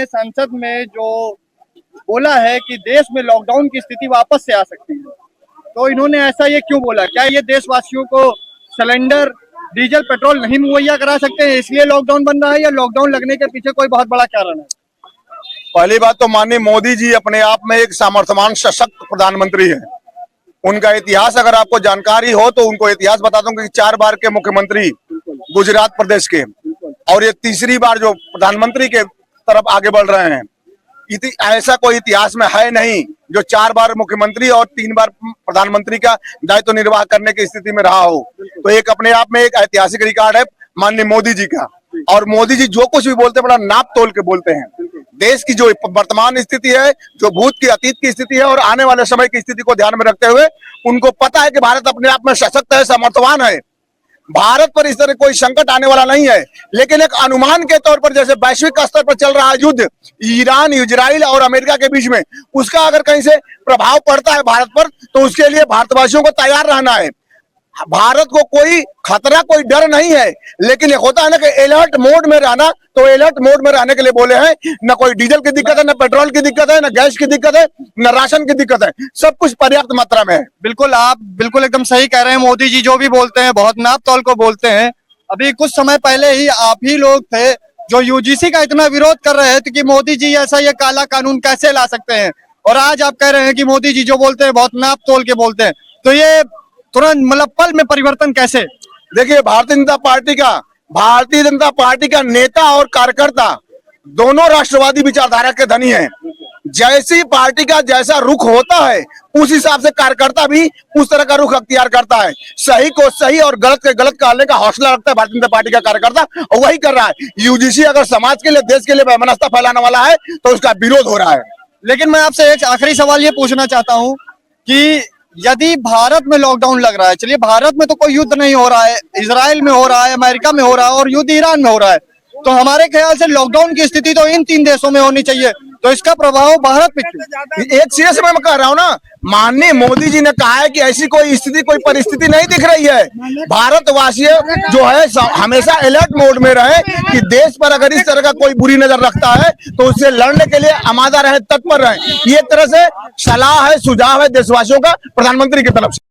ने संसद में जो बोला है कि देश में लॉकडाउन की स्थिति वापस से आ सकती है, तो इन्होंने ऐसा ये क्यों बोला? क्या ये देशवासियों को सिलेंडर, डीजल, पेट्रोल नहीं मुहैया करा सकते हैं इसलिए लॉकडाउन बन रहा है, या लॉकडाउन लगने के पीछे कोई बहुत बड़ा कारण है? पहली बात तो माननीय मोदी जी अपने आप में एक सामर्थ्यवान सशक्त प्रधानमंत्री है। उनका इतिहास अगर आपको जानकारी हो तो उनको इतिहास बता दूं कि 4 बार के मुख्यमंत्री गुजरात प्रदेश के, और ये तीसरी बार जो प्रधानमंत्री के तरफ आगे बढ़ रहे हैं। ऐसा कोई इतिहास में है नहीं जो 4 बार मुख्यमंत्री और 3 बार प्रधानमंत्री का दायित्व निर्वाह करने की स्थिति में रहा हो। तो एक अपने आप में एक ऐतिहासिक रिकॉर्ड है माननीय मोदी जी का। और मोदी जी जो कुछ भी बोलते हैं बड़ा नाप तोल के बोलते हैं। देश की जो वर्तमान स्थिति है, जो भूत की अतीत की स्थिति है और आने वाले समय की स्थिति को ध्यान में रखते हुए उनको पता है कि भारत अपने आप में सशक्त है, सामर्थ्यवान है। भारत पर इस तरह कोई संकट आने वाला नहीं है। लेकिन एक अनुमान के तौर पर जैसे वैश्विक स्तर पर चल रहा है युद्ध ईरान, इजराइल और अमेरिका के बीच में, उसका अगर कहीं से प्रभाव पड़ता है भारत पर तो उसके लिए भारतवासियों को तैयार रहना है। भारत को कोई खतरा, कोई डर नहीं है। लेकिन एक होता है ना कि अलर्ट मोड में रहना, तो अलर्ट मोड में रहने के लिए बोले हैं। न कोई डीजल की दिक्कत है, न पेट्रोल की दिक्कत है, न गैस की दिक्कत है, न राशन की दिक्कत है। सब कुछ पर्याप्त मात्रा में है। बिल्कुल, आप बिल्कुल एकदम सही कह रहे हैं। मोदी जी जो भी बोलते हैं बहुत नाप तौल को बोलते हैं। अभी कुछ समय पहले ही आप ही लोग थे जो यूजीसी का इतना विरोध कर रहे थे कि मोदी जी ऐसा ये काला कानून कैसे ला सकते हैं, और आज आप कह रहे हैं कि मोदी जी जो बोलते हैं बहुत नाप तोल के बोलते हैं। तो ये तुरंत मतलब पल में परिवर्तन कैसे? देखिए, भारतीय जनता पार्टी का नेता और कार्यकर्ता दोनों राष्ट्रवादी विचारधारा के धनी हैं। जैसी पार्टी का जैसा रुख होता है उस हिसाब से कार्यकर्ता भी उस तरह का रुख अख्तियार करता है। सही को सही और गलत के गलत कहने का हौसला रखता है भारतीय जनता पार्टी का कार्यकर्ता, और वही कर रहा है। यूजीसी अगर समाज के लिए, देश के लिए वैमनस्यता फैलाने वाला है तो उसका विरोध हो रहा है। लेकिन मैं आपसे एक आखिरी सवाल ये पूछना चाहता हूँ कि यदि भारत में लॉकडाउन लग रहा है, चलिए भारत में तो कोई युद्ध नहीं हो रहा है, इजराइल में हो रहा है, अमेरिका में हो रहा है और युद्ध ईरान में हो रहा है, तो हमारे ख्याल से लॉकडाउन की स्थिति तो इन 3 देशों में होनी चाहिए, तो इसका प्रभाव भारत पे क्यों? एक चीज मैं कह रहा हूँ ना, माननीय मोदी जी ने कहा है कि ऐसी कोई स्थिति, कोई परिस्थिति नहीं दिख रही है। भारतवासी जो है हमेशा अलर्ट मोड में रहे कि देश पर अगर इस तरह का कोई बुरी नजर रखता है तो उससे लड़ने के लिए आमादा रहे, तत्पर रहे। ये तरह से सलाह है, सुझाव है देशवासियों का प्रधानमंत्री की तरफ से।